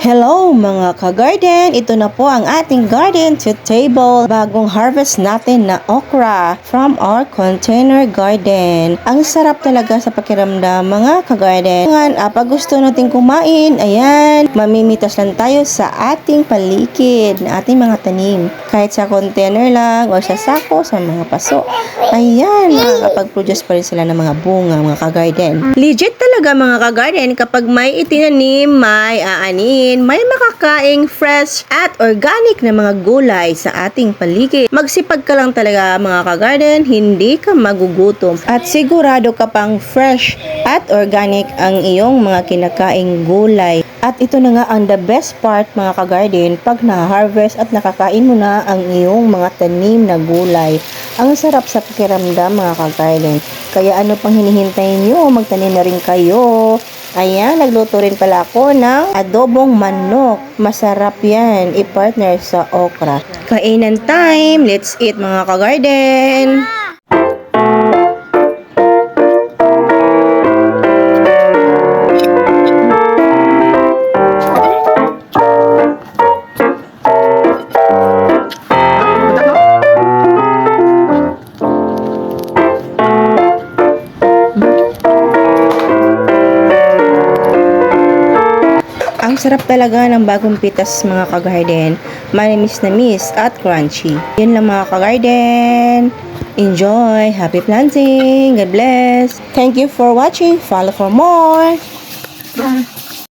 Hello mga ka-garden! Ito na po ang ating garden to table. Bagong harvest natin na okra from our container garden. Ang sarap talaga sa pakiramdam mga ka-garden. Pag gusto natin kumain, ayan, mamimitas lang tayo sa ating paligid na ating mga tanim. Kahit sa container lang o sa sako, sa mga paso. Ayan, makakapag-produce pa rin sila ng mga bunga mga ka-garden. Legit talaga mga ka-garden kapag may itinanim, may aanin, may makakaing fresh at organic na mga gulay sa ating paligid. Magsipag ka lang talaga mga ka-garden, hindi ka magugutom. At sigurado ka pang fresh at organic ang iyong mga kinakaing gulay. At ito na nga ang the best part mga ka-garden, pag na-harvest at nakakain mo na ang iyong mga tanim na gulay. Ang sarap sa pakiramdam mga ka-garden. Kaya ano pang hinihintay nyo? Magtanim na rin kayo. Ayan, nagluto rin pala ako ng adobong manok. Masarap yan, i-partner sa okra. Kainan time! Let's eat mga ka-garden! Ang sarap talaga ng bagong pitas mga ka-garden. Manimis na miss at crunchy. Yun lang mga ka-garden. Enjoy! Happy planting! God bless! Thank you for watching. Follow for more!